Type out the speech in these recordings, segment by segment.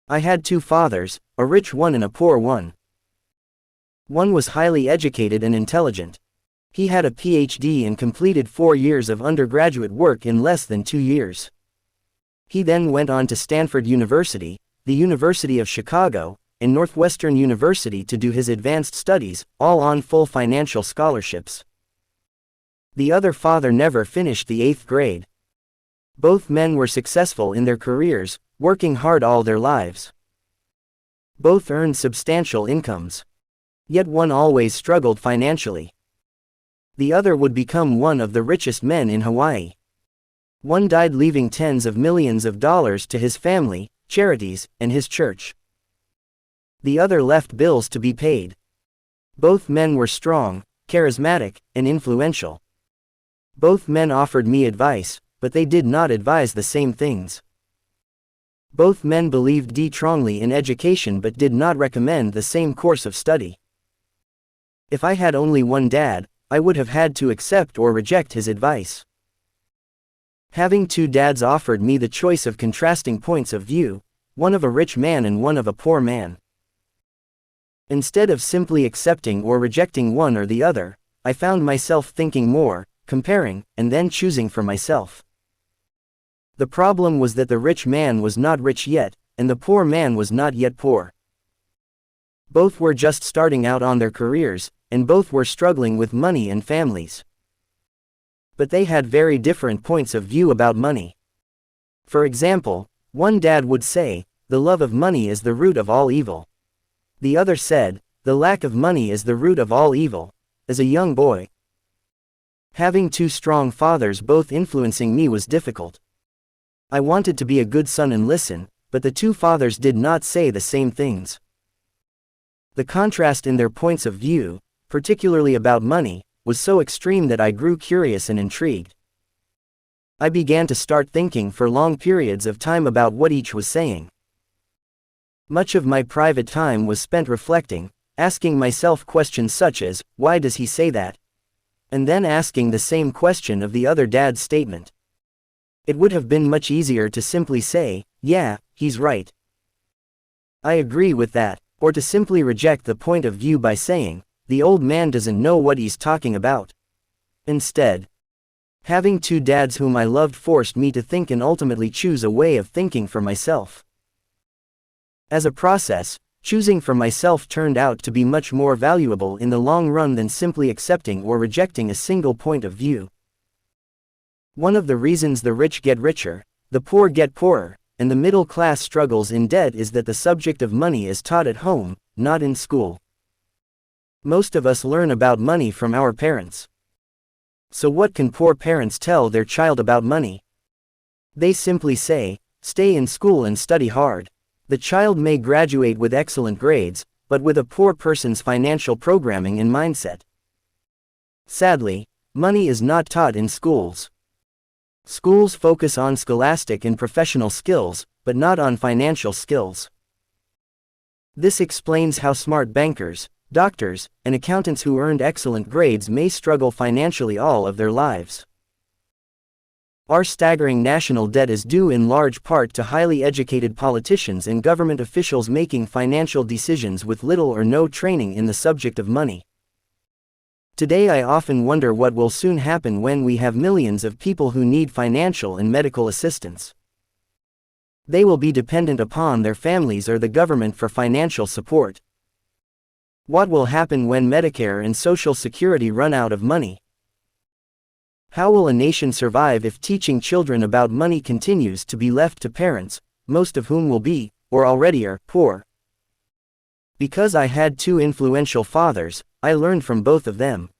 I had two fathers, a rich one and a poor one. One was highly educated and intelligent. He had a PhD and completed 4 years of undergraduate work in less than 2 years. He then went on to Stanford University, the University of Chicago, and Northwestern University to do his advanced studies, all on full financial scholarships. The other father never finished the 8th grade. Both men were successful in their careers, working hard all their lives. Both earned substantial incomes. Yet one always struggled financially. The other would become one of the richest men in Hawaii. One died leaving tens of millions of dollars to his family, charities, and his church. The other left bills to be paid. Both men were strong, charismatic, and influential. Both men offered me advice, but they did not advise the same things. Both men believed strongly in education but did not recommend the same course of study. If I had only one dad, I would have had to accept or reject his advice. Having two dads offered me the choice of contrasting points of view, one of a rich man and one of a poor man. Instead of simply accepting or rejecting one or the other, I found myself thinking more, comparing, and then choosing for myself. The problem was that the rich man was not rich yet, and the poor man was not yet poor. Both were just starting out on their careers, and both were struggling with money and families. But they had very different points of view about money. For example, one dad would say, "The love of money is the root of all evil." The other said, "The lack of money is the root of all evil," as a young boy. Having two strong fathers both influencing me was difficult. I wanted to be a good son and listen, but the two fathers did not say the same things. The contrast in their points of view, particularly about money, was so extreme that I grew curious and intrigued. I began to start thinking for long periods of time about what each was saying. Much of my private time was spent reflecting, asking myself questions such as, "Why does he say that?" And then asking the same question of the other dad's statement. It would have been much easier to simply say, "Yeah, he's right. I agree with that," or to simply reject the point of view by saying, "The old man doesn't know what he's talking about." Instead, having two dads whom I loved forced me to think and ultimately choose a way of thinking for myself. As a process, choosing for myself turned out to be much more valuable in the long run than simply accepting or rejecting a single point of view. One of the reasons the rich get richer, the poor get poorer, and the middle class struggles in debt is that the subject of money is taught at home, not in school. Most of us learn about money from our parents. So what can poor parents tell their child about money? They simply say, "Stay in school and study hard." The child may graduate with excellent grades, but with a poor person's financial programming and mindset. Sadly, money is not taught in schools. Schools focus on scholastic and professional skills, but not on financial skills. This explains how smart bankers, doctors, and accountants who earned excellent grades may struggle financially all of their lives. Our staggering national debt is due in large part to highly educated politicians and government officials making financial decisions with little or no training in the subject of money. Today I often wonder what will soon happen when we have millions of people who need financial and medical assistance. They will be dependent upon their families or the government for financial support. What will happen when Medicare and Social Security run out of money? How will a nation survive if teaching children about money continues to be left to parents, most of whom will be, or already are, poor? Because I had two influential fathers, I learned from both of them.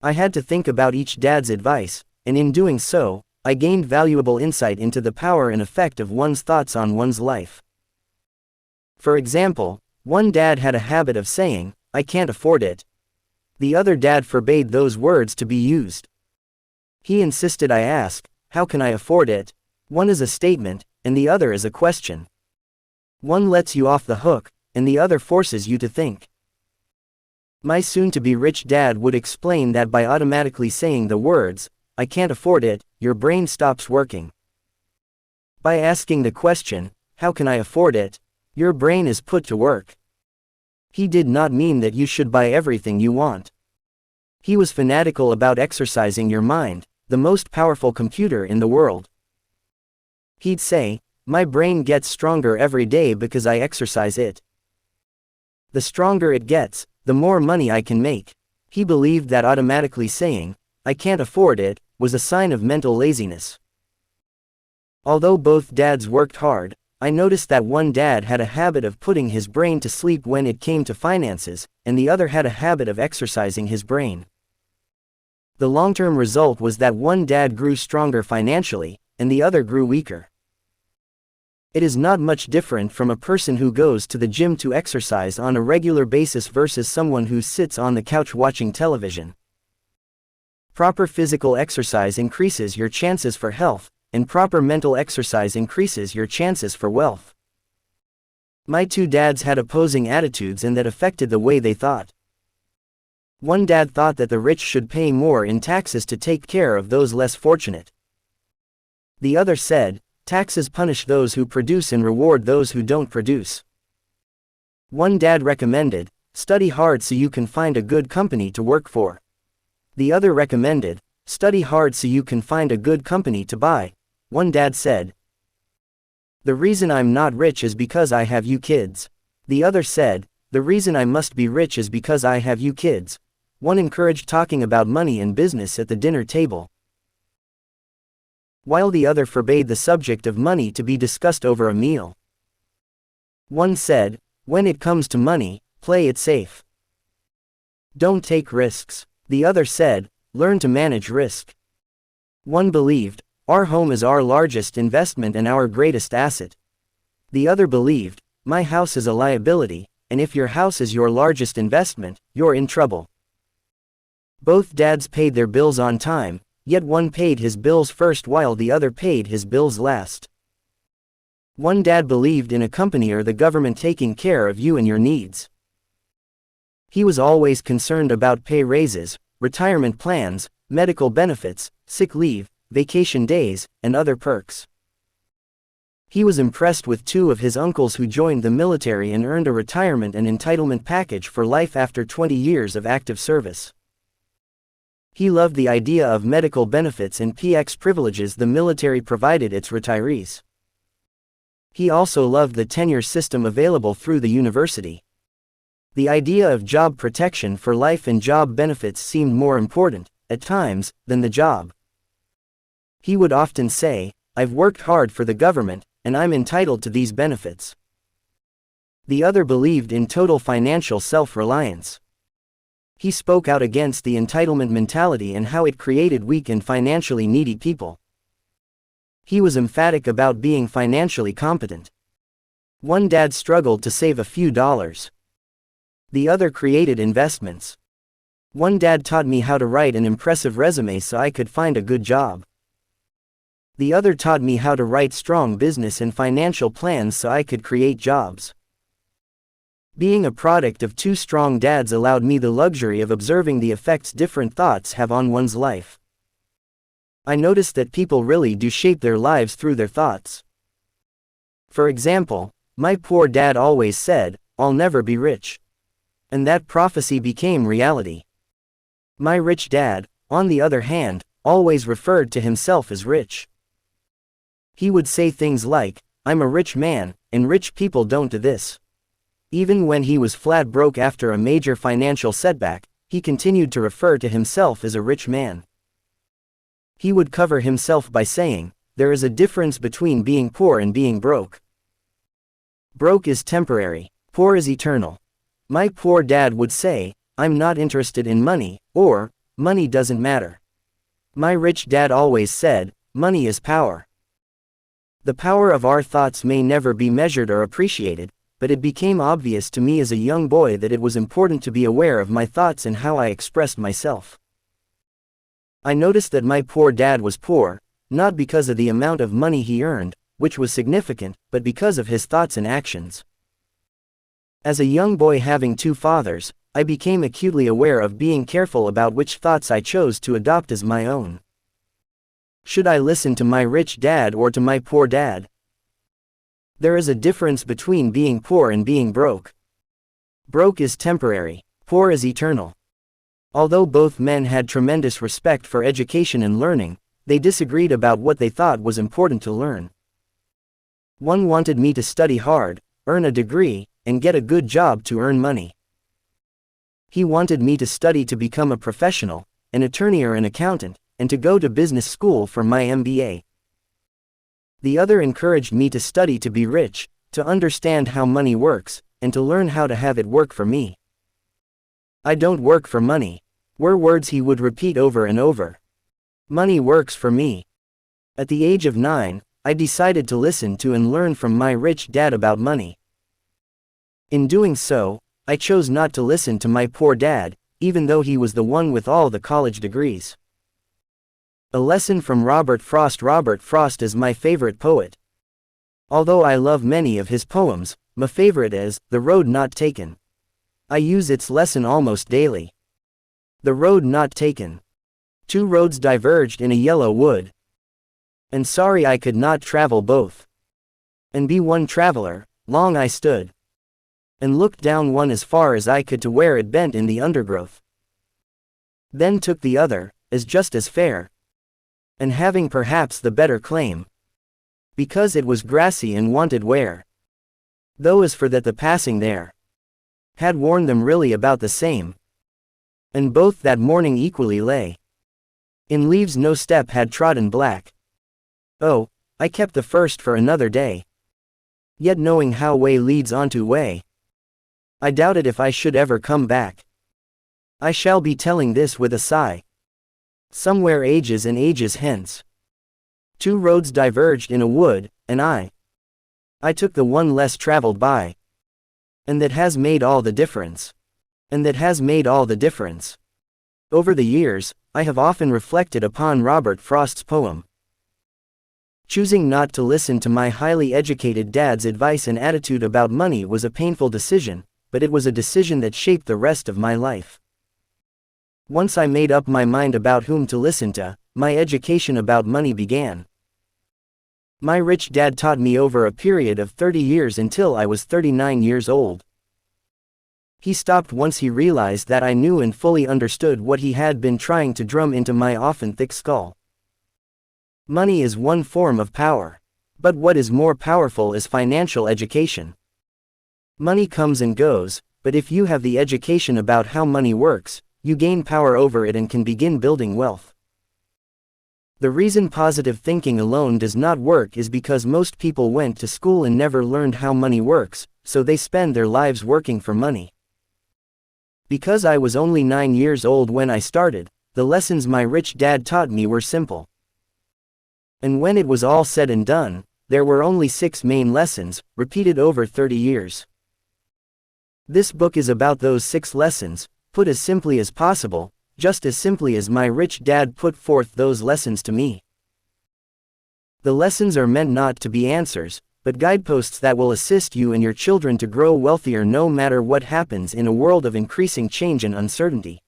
I had to think about each dad's advice, and in doing so, I gained valuable insight into the power and effect of one's thoughts on one's life. For example, one dad had a habit of saying, "I can't afford it." The other dad forbade those words to be used. He insisted I ask, "How can I afford it?" One is a statement, and the other is a question. One lets you off the hook, and the other forces you to think. My soon-to-be rich dad would explain that by automatically saying the words, "I can't afford it," your brain stops working. By asking the question, how can I afford it? Your brain is put to work. He did not mean that you should buy everything you want. He was fanatical about exercising your mind, the most powerful computer in the world. He'd say, my brain gets stronger every day because I exercise it. The stronger it gets, the more money I can make. He believed that automatically saying, I can't afford it, was a sign of mental laziness. Although both dads worked hard, I noticed that one dad had a habit of putting his brain to sleep when it came to finances, and the other had a habit of exercising his brain. The long-term result was that one dad grew stronger financially, and the other grew weaker. It is not much different from a person who goes to the gym to exercise on a regular basis versus someone who sits on the couch watching television. Proper physical exercise increases your chances for health, and proper mental exercise increases your chances for wealth. My two dads had opposing attitudes, and that affected the way they thought. One dad thought that the rich should pay more in taxes to take care of those less fortunate. The other said, taxes punish those who produce and reward those who don't produce. One dad recommended, study hard so you can find a good company to work for. The other recommended, study hard so you can find a good company to buy. One dad said, the reason I'm not rich is because I have you kids. The other said, the reason I must be rich is because I have you kids. One encouraged talking about money and business at the dinner table, while the other forbade the subject of money to be discussed over a meal. One said, when it comes to money, play it safe. Don't take risks. The other said, learn to manage risk. One believed, our home is our largest investment and our greatest asset. The other believed, my house is a liability, and if your house is your largest investment, you're in trouble. Both dads paid their bills on time, yet one paid his bills first while the other paid his bills last. One dad believed in a company or the government taking care of you and your needs. He was always concerned about pay raises, retirement plans, medical benefits, sick leave, vacation days, and other perks. He was impressed with two of his uncles who joined the military and earned a retirement and entitlement package for life after 20 years of active service. He loved the idea of medical benefits and PX privileges the military provided its retirees. He also loved the tenure system available through the university. The idea of job protection for life and job benefits seemed more important, at times, than the job. He would often say, I've worked hard for the government, and I'm entitled to these benefits. The other believed in total financial self-reliance. He spoke out against the entitlement mentality and how it created weak and financially needy people. He was emphatic about being financially competent. One dad struggled to save a few dollars. The other created investments. One dad taught me how to write an impressive resume so I could find a good job. The other taught me how to write strong business and financial plans so I could create jobs. Being a product of two strong dads allowed me the luxury of observing the effects different thoughts have on one's life. I noticed that people really do shape their lives through their thoughts. For example, my poor dad always said, I'll never be rich. And that prophecy became reality. My rich dad, on the other hand, always referred to himself as rich. He would say things like, I'm a rich man, and rich people don't do this. Even when he was flat broke after a major financial setback, he continued to refer to himself as a rich man. He would cover himself by saying, there is a difference between being poor and being broke. Broke is temporary, poor is eternal. My poor dad would say, I'm not interested in money, or, money doesn't matter. My rich dad always said, money is power. The power of our thoughts may never be measured or appreciated, but it became obvious to me as a young boy that it was important to be aware of my thoughts and how I expressed myself. I noticed that my poor dad was poor, not because of the amount of money he earned, which was significant, but because of his thoughts and actions. As a young boy having two fathers, I became acutely aware of being careful about which thoughts I chose to adopt as my own. Should I listen to my rich dad or to my poor dad? There is a difference between being poor and being broke. Broke is temporary, poor is eternal. Although both men had tremendous respect for education and learning, they disagreed about what they thought was important to learn. One wanted me to study hard, earn a degree, and get a good job to earn money. He wanted me to study to become a professional, an attorney or an accountant, and to go to business school for my MBA. The other encouraged me to study to be rich, to understand how money works, and to learn how to have it work for me. "I don't work for money," were words he would repeat over and over. "Money works for me." At the age of 9, I decided to listen to and learn from my rich dad about money. In doing so, I chose not to listen to my poor dad, even though he was the one with all the college degrees. A lesson from Robert Frost. Robert Frost is my favorite poet. Although I love many of his poems, my favorite is The Road Not Taken. I use its lesson almost daily. The road not taken. Two roads diverged in a yellow wood. And sorry I could not travel both. And be one traveler, long I stood. And looked down one as far as I could to where it bent in the undergrowth. Then took the other, as just as fair. And having perhaps the better claim. Because it was grassy and wanted wear. Though as for that the passing there had worn them really about the same. And both that morning equally lay in leaves no step had trodden black. Oh, I kept the first for another day. Yet knowing how way leads on to way, I doubted if I should ever come back. I shall be telling this with a sigh. Somewhere ages and ages hence, two roads diverged in a wood, and I took the one less traveled by. And that has made all the difference. And that has made all the difference. Over the years, I have often reflected upon Robert Frost's poem. Choosing not to listen to my highly educated dad's advice and attitude about money was a painful decision, but it was a decision that shaped the rest of my life. Once I made up my mind about whom to listen to, my education about money began. My rich dad taught me over a period of 30 years until I was 39 years old. He stopped once he realized that I knew and fully understood what he had been trying to drum into my often thick skull. Money is one form of power. But what is more powerful is financial education. Money comes and goes, but if you have the education about how money works, you gain power over it and can begin building wealth. The reason positive thinking alone does not work is because most people went to school and never learned how money works, so they spend their lives working for money. Because I was only 9 years old when I started, the lessons my rich dad taught me were simple. And when it was all said and done, there were only 6 main lessons, repeated over 30 years. This book is about those 6 lessons, put as simply as possible, just as simply as my rich dad put forth those lessons to me. The lessons are meant not to be answers, but guideposts that will assist you and your children to grow wealthier no matter what happens in a world of increasing change and uncertainty.